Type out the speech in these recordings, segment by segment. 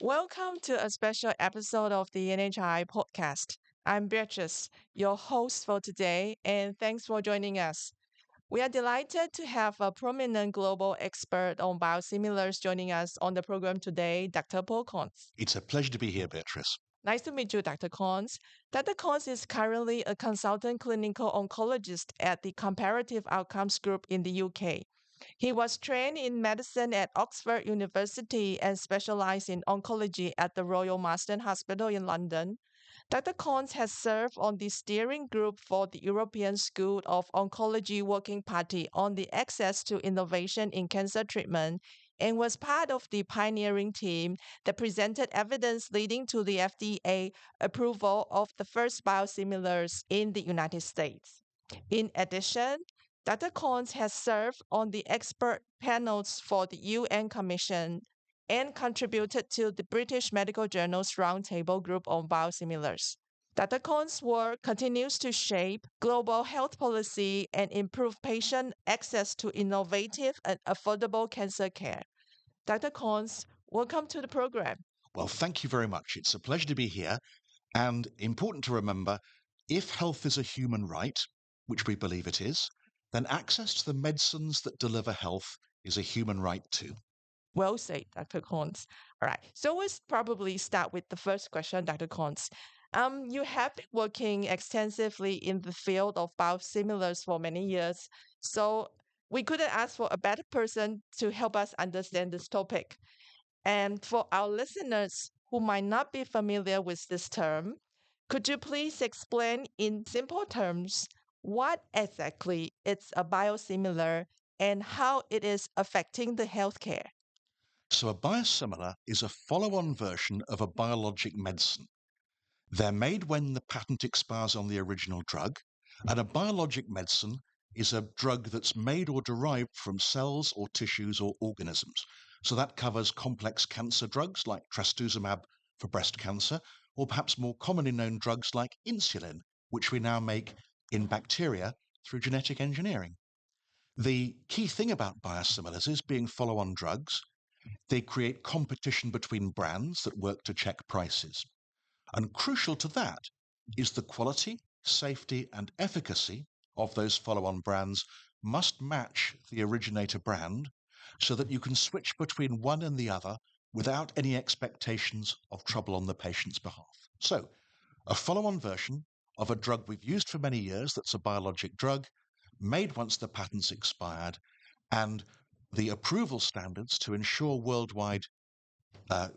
Welcome to a special episode of the NHI podcast. I'm Beatrice, your host for today, and thanks for joining us. We are delighted to have a prominent global expert on biosimilars joining us on the program today, Dr. Paul Cornes. It's a pleasure to be here, Beatrice. Nice to meet you, Dr. Cornes. Dr. Cornes is currently a consultant clinical oncologist at the Comparative Outcomes Group in the UK. He was trained in medicine at Oxford University and specialized in oncology at the Royal Marsden Hospital in London. Dr. Cornes has served on the steering group for the European School of Oncology Working Party on the access to innovation in cancer treatment and was part of the pioneering team that presented evidence leading to the FDA approval of the first biosimilars in the United States. In addition, Dr. Cornes has served on the expert panels for the UN Commission and contributed to the British Medical Journal's Roundtable Group on Biosimilars. Dr. Cornes' work continues to shape global health policy and improve patient access to innovative and affordable cancer care. Dr. Cornes, welcome to the program. Well, thank you very much. It's a pleasure to be here. And important to remember, if health is a human right, which we believe it is, then access to the medicines that deliver health is a human right too. Well said, Dr. Cornes. All right, so let's probably start with the first question, Dr. Cornes. You have been working extensively in the field of biosimilars for many years, so we couldn't ask for a better person to help us understand this topic. And for our listeners who might not be familiar with this term, could you please explain in simple terms what exactly is a biosimilar and how it is affecting the healthcare? So a biosimilar is a follow-on version of a biologic medicine. They're made when the patent expires on the original drug, and a biologic medicine is a drug that's made or derived from cells or tissues or organisms. So that covers complex cancer drugs like trastuzumab for breast cancer, or perhaps more commonly known drugs like insulin, which we now make in bacteria through genetic engineering. The key thing about biosimilars is being follow-on drugs. They create competition between brands that work to check prices. And crucial to that is the quality, safety, and efficacy of those follow-on brands must match the originator brand so that you can switch between one and the other without any expectations of trouble on the patient's behalf. So, a follow-on version of a drug we've used for many years that's a biologic drug, made once the patent's expired, and the approval standards to ensure worldwide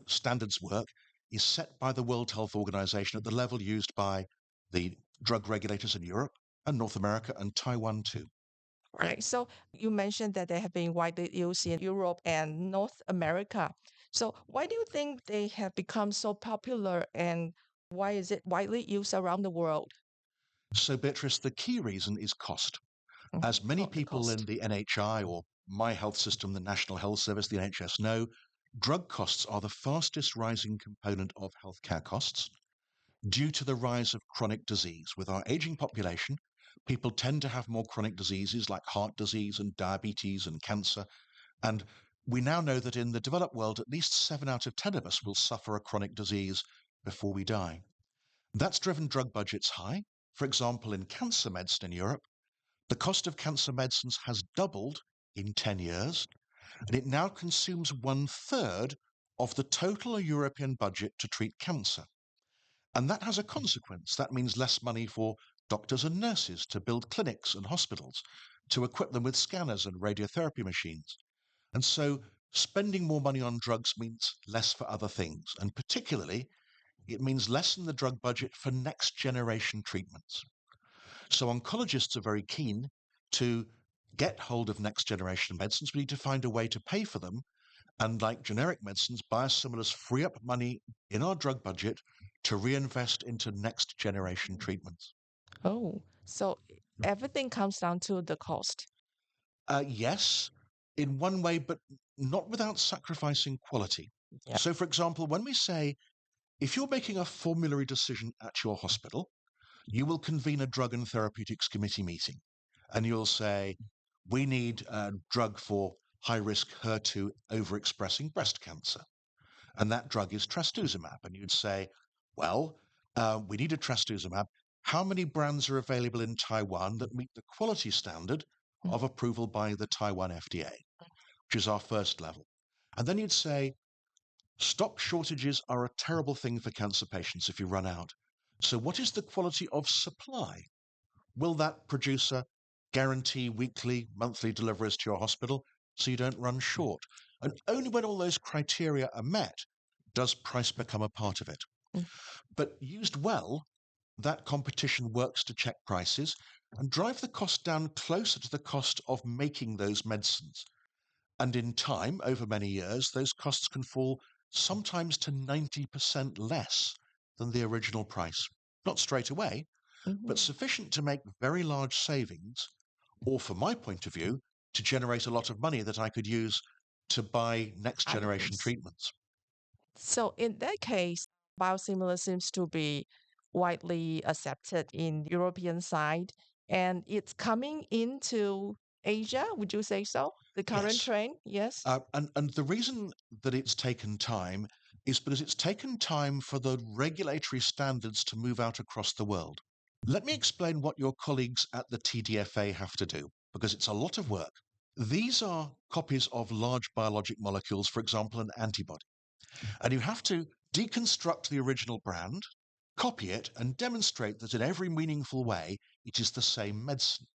standards work is set by the World Health Organization at the level used by the drug regulators in Europe and North America and Taiwan too. Right. So you mentioned that they have been widely used in Europe and North America. So why do you think they have become so popular and why is it widely used around the world? So, Beatrice, the key reason is cost. As many The people cost. in the NHI or my health system, the National Health Service, the NHS, know, drug costs are the fastest rising component of healthcare costs due to the rise of chronic disease. With our aging population, people tend to have more chronic diseases like heart disease and diabetes and cancer. And we now know that in the developed world, at least 7 out of 10 of us will suffer a chronic disease before we die. That's driven drug budgets high. For example, in cancer medicine in Europe, the cost of cancer medicines has doubled in 10 years, and it now consumes 1/3 of the total European budget to treat cancer. And that has a consequence. That means less money for doctors and nurses to build clinics and hospitals, to equip them with scanners and radiotherapy machines. And so spending more money on drugs means less for other things, and particularly it means less in the drug budget for next generation treatments. So oncologists are very keen to get hold of next generation medicines. We need to find a way to pay for them. And like generic medicines, biosimilars free up money in our drug budget to reinvest into next generation treatments. Oh, so everything comes down to the cost. Yes, in one way, but not without sacrificing quality. Yeah. So, for example, when we say, if you're making a formulary decision at your hospital, you will convene a drug and therapeutics committee meeting, and you'll say, we need a drug for high-risk HER2 overexpressing breast cancer. and that drug is trastuzumab. And you'd say, well, we need a trastuzumab. How many brands are available in Taiwan that meet the quality standard of approval by the Taiwan FDA, which is our first level? And then you'd say, stock shortages are a terrible thing for cancer patients if you run out. So what is the quality of supply? Will that producer guarantee weekly, monthly deliveries to your hospital so you don't run short? And only when all those criteria are met does price become a part of it. But used well, that competition works to check prices and drive the cost down closer to the cost of making those medicines. And in time, over many years, those costs can fall sometimes to 90% less than the original price. Not straight away, but sufficient to make very large savings, or from my point of view, to generate a lot of money that I could use to buy next generation treatments. So in that case, biosimilar seems to be widely accepted in European side, and it's coming into Asia. Would you say so? The current trend, yes. And the reason that it's taken time is because it's taken time for the regulatory standards to move out across the world. Let me explain what your colleagues at the TDFA have to do, because it's a lot of work. These are copies of large biologic molecules, for example, an antibody. And you have to deconstruct the original brand, copy it, and demonstrate that in every meaningful way, it is the same medicine.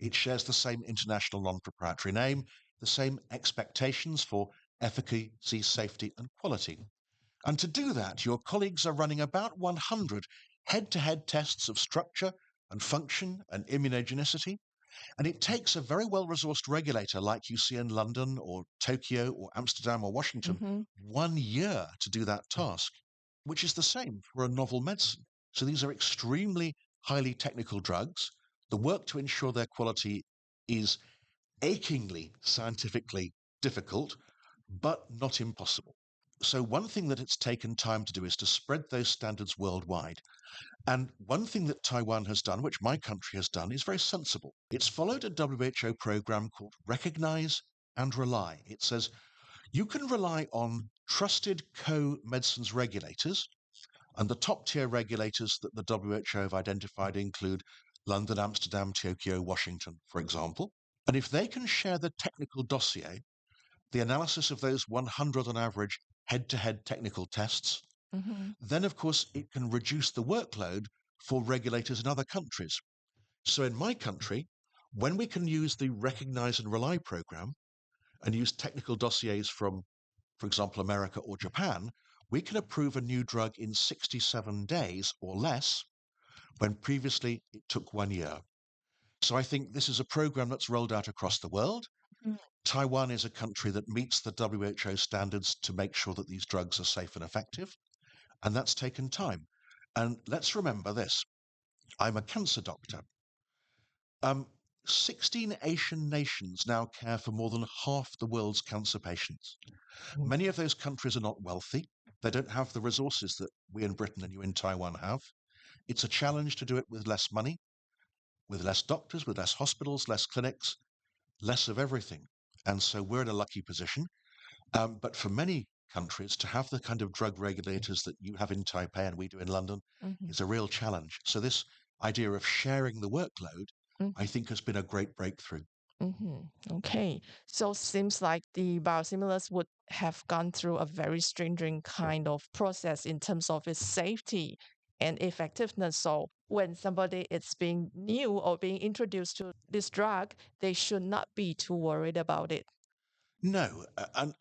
It shares the same international non-proprietary name, the same expectations for efficacy, safety, and quality. And to do that, your colleagues are running about 100 head-to-head tests of structure and function and immunogenicity. And it takes a very well-resourced regulator like you see in London or Tokyo or Amsterdam or Washington 1 year to do that task, which is the same for a novel medicine. So these are extremely highly technical drugs. The work to ensure their quality is achingly scientifically difficult, but not impossible. So one thing that it's taken time to do is to spread those standards worldwide. And one thing that Taiwan has done, which my country has done, is very sensible. It's followed a WHO program called Recognize and Rely. It says you can rely on trusted co-medicines regulators, and the top-tier regulators that the WHO have identified include London, Amsterdam, Tokyo, Washington, for example. And if they can share the technical dossier, the analysis of those 100 on average head-to-head technical tests, then, of course, it can reduce the workload for regulators in other countries. So in my country, when we can use the Recognize and Rely program and use technical dossiers from, for example, America or Japan, we can approve a new drug in 67 days or less, when previously it took 1 year. So I think this is a program that's rolled out across the world. Taiwan is a country that meets the WHO standards to make sure that these drugs are safe and effective. And that's taken time. And let's remember this. I'm a cancer doctor. 16 Asian nations now care for more than half the world's cancer patients. Many of those countries are not wealthy. They don't have the resources that we in Britain and you in Taiwan have. It's a challenge to do it with less money, with less doctors, with less hospitals, less clinics, less of everything. And so we're in a lucky position. But for many countries, to have the kind of drug regulators that you have in Taipei and we do in London is a real challenge. So this idea of sharing the workload, I think, has been a great breakthrough. Okay. So seems like the biosimilars would have gone through a very stringent kind of process in terms of its safety and effectiveness. So when somebody is being new or being introduced to this drug, they should not be too worried about it. No.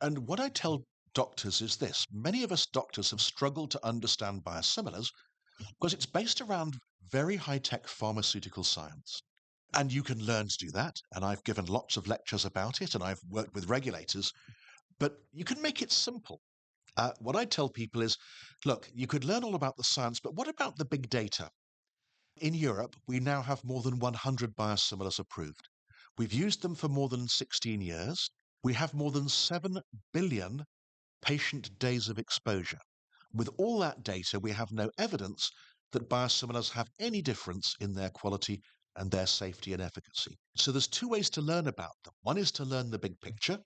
And what I tell doctors is this. Many of us doctors have struggled to understand biosimilars because it's based around very high-tech pharmaceutical science. And you can learn to do that. And I've given lots of lectures about it, and I've worked with regulators. But you can make it simple. What I tell people is, look, you could learn all about the science, but what about the big data? In Europe, we now have more than 100 biosimilars approved. We've used them for more than 16 years. We have more than 7 billion patient days of exposure. With all that data, we have no evidence that biosimilars have any difference in their quality and their safety and efficacy. So there's two ways to learn about them. One is to learn the big picture.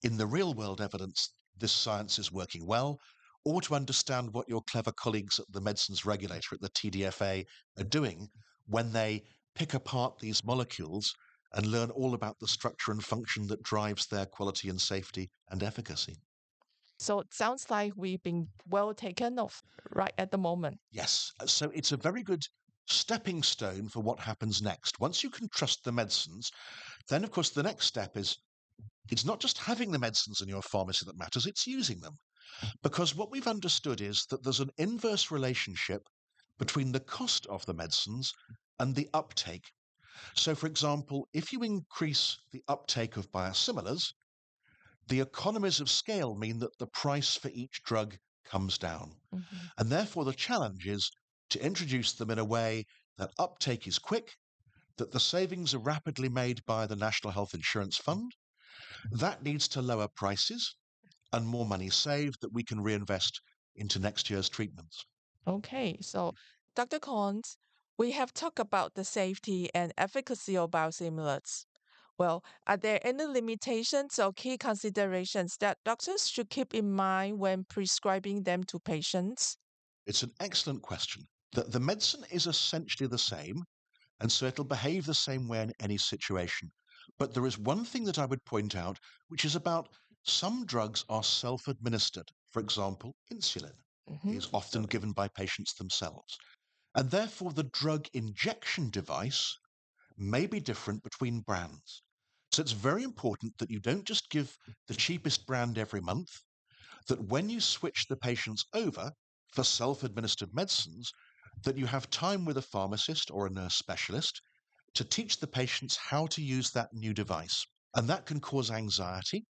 In the real world evidence, this science is working well, or to understand what your clever colleagues at the medicines regulator at the TDFA are doing when they pick apart these molecules and learn all about the structure and function that drives their quality and safety and efficacy. So it sounds like we've been well taken of right at the moment. Yes, so it's a very good stepping stone for what happens next. Once you can trust the medicines, then of course the next step is it's not just having the medicines in your pharmacy that matters, it's using them. Because what we've understood is that there's an inverse relationship between the cost of the medicines and the uptake. So, for example, if you increase the uptake of biosimilars, the economies of scale mean that the price for each drug comes down. Mm-hmm. And therefore, the challenge is to introduce them in a way that uptake is quick, that the savings are rapidly made by the National Health Insurance Fund. That leads to lower prices and more money saved that we can reinvest into next year's treatments. Okay, so Dr. Cornes, we have talked about the safety and efficacy of biosimilars. Well, are there any limitations or key considerations that doctors should keep in mind when prescribing them to patients? It's an excellent question. The medicine is essentially the same, and so it'll behave the same way in any situation. But there is one thing that I would point out, which is about some drugs are self-administered. For example, insulin is often given by patients themselves. And therefore, the drug injection device may be different between brands. So it's very important that you don't just give the cheapest brand every month, that when you switch the patients over for self-administered medicines, that you have time with a pharmacist or a nurse specialist to teach the patients how to use that new device. And that can cause anxiety.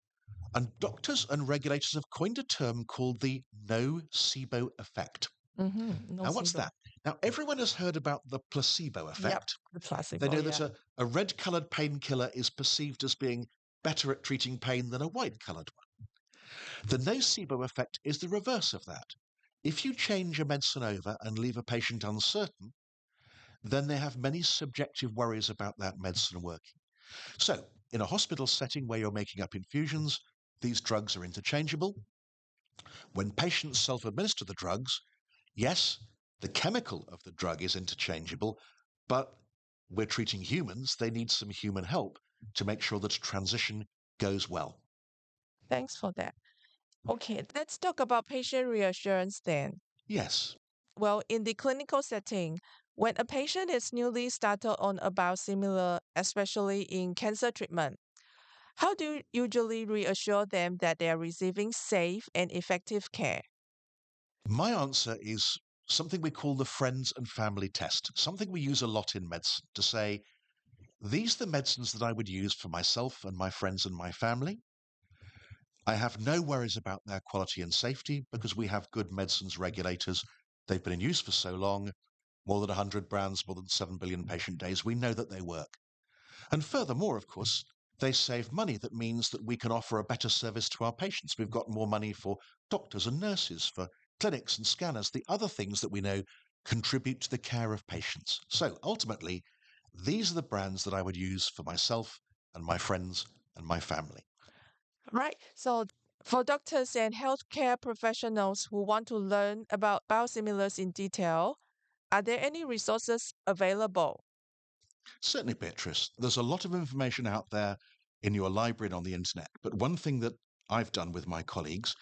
And doctors and regulators have coined a term called the nocebo effect. Now, what's that? Now, everyone has heard about the placebo effect. Yep, the placebo. They know that a red-coloured painkiller is perceived as being better at treating pain than a white-coloured one. The nocebo effect is the reverse of that. If you change a medicine over and leave a patient uncertain, then they have many subjective worries about that medicine working. So, in a hospital setting where you're making up infusions, these drugs are interchangeable. When patients self-administer the drugs, yes, the chemical of the drug is interchangeable, but we're treating humans. They need some human help to make sure that a transition goes well. Thanks for that. Okay, let's talk about patient reassurance then. Yes. Well, in the clinical setting, when a patient is newly started on a biosimilar, especially in cancer treatment, how do you usually reassure them that they are receiving safe and effective care? My answer is something we call the friends and family test, something we use a lot in medicine to say, these are the medicines that I would use for myself and my friends and my family. I have no worries about their quality and safety because we have good medicines regulators. They've been in use for so long, more than 100 brands, more than 7 billion patient days. We know that they work. And furthermore, of course, they save money. That means that we can offer a better service to our patients. We've got more money for doctors and nurses, for clinics and scanners, the other things that we know contribute to the care of patients. So ultimately, these are the brands that I would use for myself and my friends and my family. Right. So, for doctors and healthcare professionals who want to learn about biosimilars in detail, are there any resources available? Certainly, Beatrice. There's a lot of information out there in your library and on the internet. But one thing that I've done with my colleagues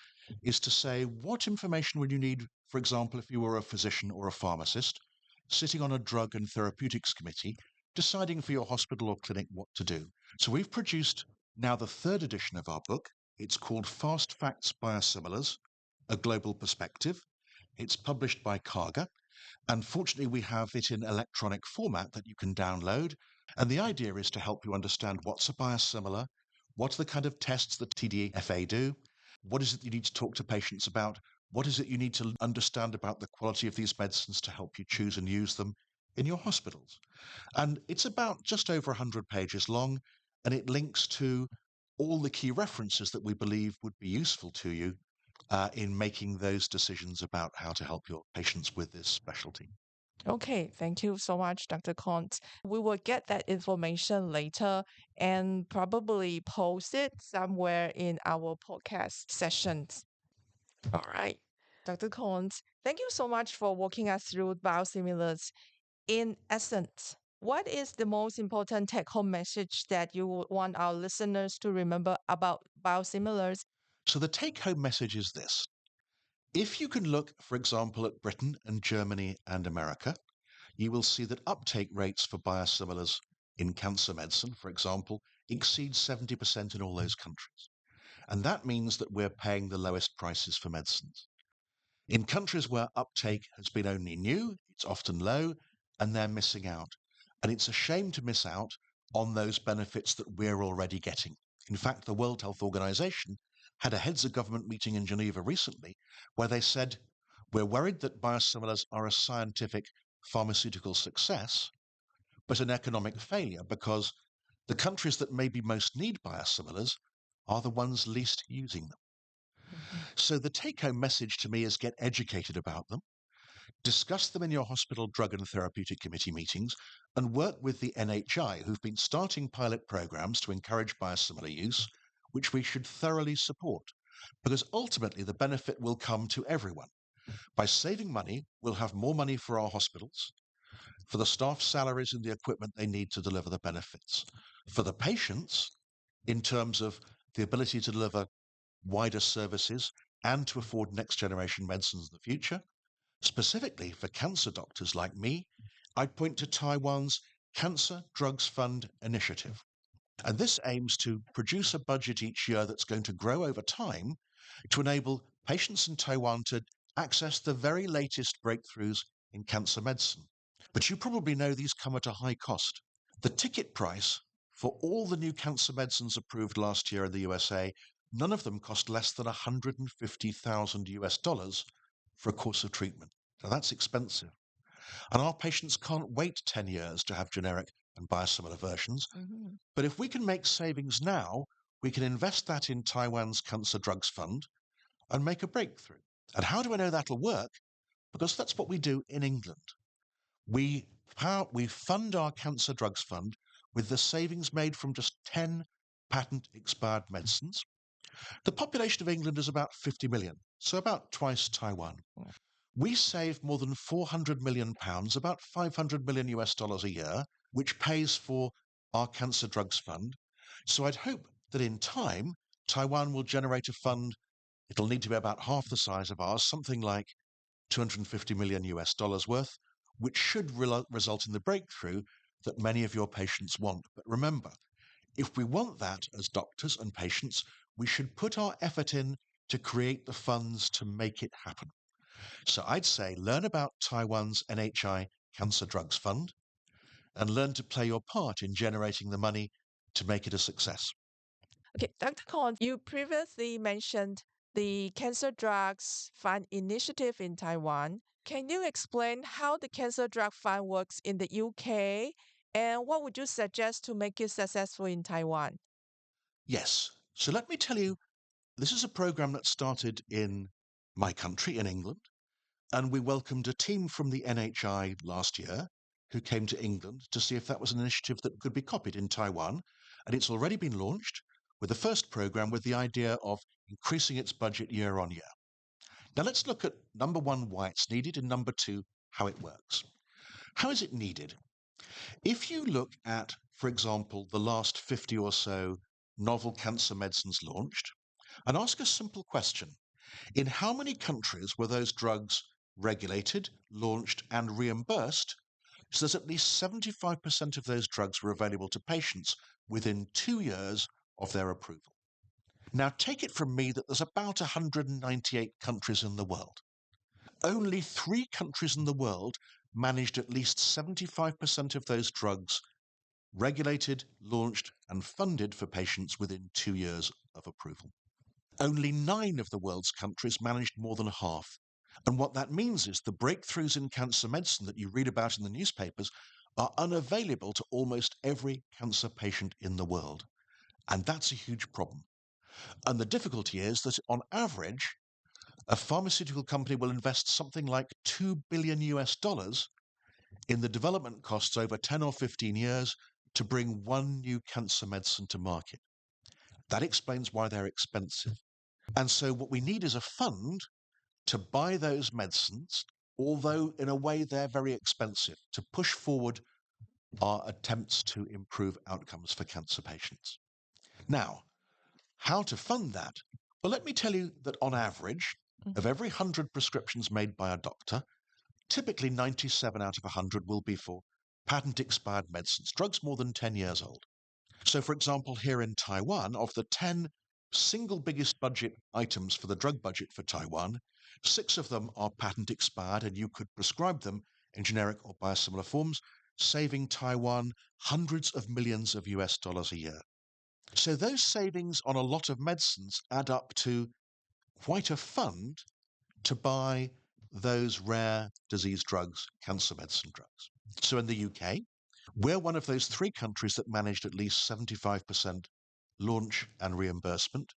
is to say, what information would you need, for example, if you were a physician or a pharmacist sitting on a drug and therapeutics committee, deciding for your hospital or clinic what to do? So we've produced now the third edition of our book. It's called Fast Facts Biosimilars, A Global Perspective. It's published by Karga. And fortunately, we have it in electronic format that you can download. And the idea is to help you understand what's a biosimilar, what are the kind of tests that TDFA do, what is it you need to talk to patients about, what is it you need to understand about the quality of these medicines to help you choose and use them in your hospitals. And it's about just over 100 pages long, and it links to all the key references that we believe would be useful to you in making those decisions about how to help your patients with this specialty. Okay, thank you so much, Dr. Cornes. We will get that information later and probably post it somewhere in our podcast sessions. All right. Dr. Cornes, thank you so much for walking us through biosimilars. In essence, what is the most important take-home message that you would want our listeners to remember about biosimilars? So the take-home message is this. If you can look, for example, at Britain and Germany and America, you will see that uptake rates for biosimilars in cancer medicine, for example, exceed 70% in all those countries. And that means that we're paying the lowest prices for medicines. In countries where uptake has been only new, it's often low, and they're missing out. And it's a shame to miss out on those benefits that we're already getting. In fact, the World Health Organization had a heads of government meeting in Geneva recently where they said, we're worried that biosimilars are a scientific pharmaceutical success, but an economic failure because the countries that maybe most need biosimilars are the ones least using them. So the take-home message to me is get educated about them, discuss them in your hospital drug and therapeutic committee meetings, and work with the NHI, who've been starting pilot programs to encourage biosimilar use, which we should thoroughly support, because ultimately the benefit will come to everyone. By saving money, we'll have more money for our hospitals, for the staff salaries and the equipment they need to deliver the benefits, for the patients, in terms of the ability to deliver wider services and to afford next generation medicines in the future. Specifically for cancer doctors like me, I'd point to Taiwan's Cancer Drugs Fund initiative. And this aims to produce a budget each year that's going to grow over time to enable patients in Taiwan to access the very latest breakthroughs in cancer medicine. But you probably know these come at a high cost. The ticket price for all the new cancer medicines approved last year in the USA, none of them cost less than $150,000 for a course of treatment. Now that's expensive. And our patients can't wait 10 years to have generic and biosimilar versions. Mm-hmm. But if we can make savings now, we can invest that in Taiwan's Cancer Drugs Fund and make a breakthrough. And how do I know that'll work? Because that's what we do in England. We fund our Cancer Drugs Fund with the savings made from just 10 patent-expired medicines. The population of England is about 50 million, so about twice Taiwan. We save more than £400 million, about $500 million a year, which pays for our Cancer Drugs Fund. So I'd hope that in time, Taiwan will generate a fund. It'll need to be about half the size of ours, something like $250 million worth, which should result in the breakthrough that many of your patients want. But remember, if we want that as doctors and patients, we should put our effort in to create the funds to make it happen. So I'd say learn about Taiwan's NHI Cancer Drugs Fund and learn to play your part in generating the money to make it a success. Okay, Dr. Cornes, you previously mentioned the Cancer Drugs Fund initiative in Taiwan. Can you explain how the Cancer Drug Fund works in the UK and what would you suggest to make it successful in Taiwan? Yes. So let me tell you, this is a program that started in my country, in England, and we welcomed a team from the NHI last year who came to England to see if that was an initiative that could be copied in Taiwan. And it's already been launched with the first program with the idea of increasing its budget year on year. Now let's look at number one, why it's needed, and number two, how it works. How is it needed? If you look at, for example, the last 50 or so novel cancer medicines launched, and ask a simple question. In how many countries were those drugs regulated, launched, and reimbursed so that at least 75% of those drugs were available to patients within 2 years of their approval? Now, take it from me that there's about 198 countries in the world. Only 3 countries in the world managed at least 75% of those drugs regulated, launched, and funded for patients within 2 years of approval. Only 9 of the world's countries managed more than half. And what that means is the breakthroughs in cancer medicine that you read about in the newspapers are unavailable to almost every cancer patient in the world. And that's a huge problem. And the difficulty is that on average, a pharmaceutical company will invest something like $2 billion in the development costs over 10 or 15 years to bring one new cancer medicine to market. That explains why they're expensive. And so what we need is a fund to buy those medicines, although in a way they're very expensive, to push forward our attempts to improve outcomes for cancer patients. Now, how to fund that? Well, let me tell you that on average, of every 100 prescriptions made by a doctor, typically 97 out of 100 will be for patent-expired medicines, drugs more than 10 years old. So, for example, here in Taiwan, of the 10 single biggest budget items for the drug budget for Taiwan, 6 of them are patent-expired, and you could prescribe them in generic or biosimilar forms, saving Taiwan hundreds of millions of US dollars a year. So those savings on a lot of medicines add up to quite a fund to buy those rare disease drugs, cancer medicine drugs. So in the UK, we're one of those 3 countries that managed at least 75% launch and reimbursement.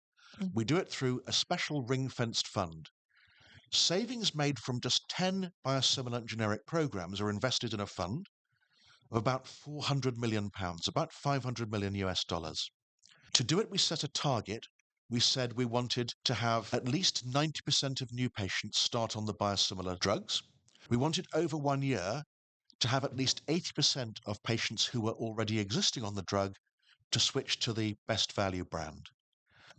We do it through a special ring-fenced fund. Savings made from just 10 biosimilar and generic programs are invested in a fund of about £400 million, about 500 million US dollars. To do it, we set a target. We said we wanted to have at least 90% of new patients start on the biosimilar drugs. We wanted over 1 year to have at least 80% of patients who were already existing on the drug to switch to the best value brand.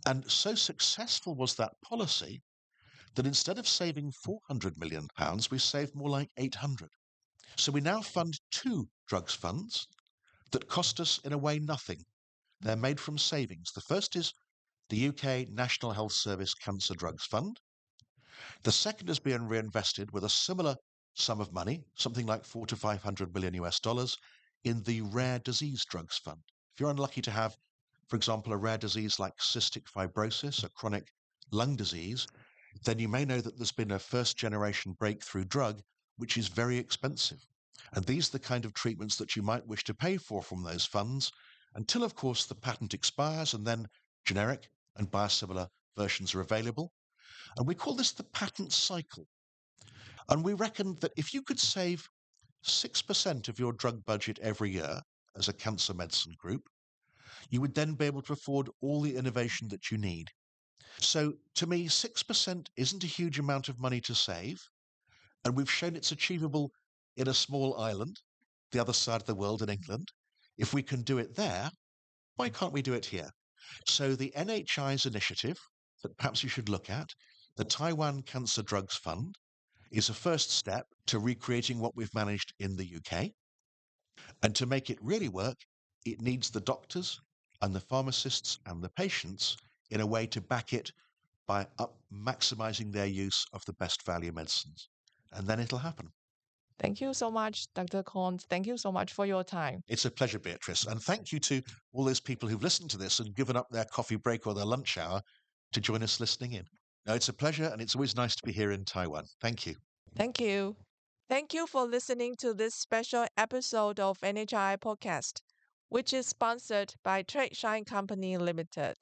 And so successful was that policy that instead of saving £400 million, we saved more like 800. So we now fund 2 drugs funds that cost us, in a way, nothing. They're made from savings. The first is the UK National Health Service Cancer Drugs Fund. The second is being reinvested with a similar sum of money, something like 400 to 500 million US dollars, in the Rare Disease Drugs Fund. If you're unlucky to have, for example, a rare disease like cystic fibrosis, a chronic lung disease, then you may know that there's been a first-generation breakthrough drug which is very expensive. And these are the kind of treatments that you might wish to pay for from those funds, until, of course, the patent expires and then generic and biosimilar versions are available. And we call this the patent cycle. And we reckon that if you could save 6% of your drug budget every year as a cancer medicine group, you would then be able to afford all the innovation that you need. So to me, 6% isn't a huge amount of money to save. And we've shown it's achievable in a small island, the other side of the world in England. If we can do it there, why can't we do it here? So the NHI's initiative that perhaps you should look at, the Taiwan Cancer Drugs Fund, is a first step to recreating what we've managed in the UK. And to make it really work, it needs the doctors and the pharmacists and the patients in a way to back it by maximizing their use of the best value medicines. And then it'll happen. Thank you so much, Dr. Cornes. Thank you so much for your time. It's a pleasure, Beatrice. And thank you to all those people who've listened to this and given up their coffee break or their lunch hour to join us listening in. No, it's a pleasure, and it's always nice to be here in Taiwan. Thank you. Thank you. Thank you for listening to this special episode of NHI Podcast, which is sponsored by Trade Shine Company Limited.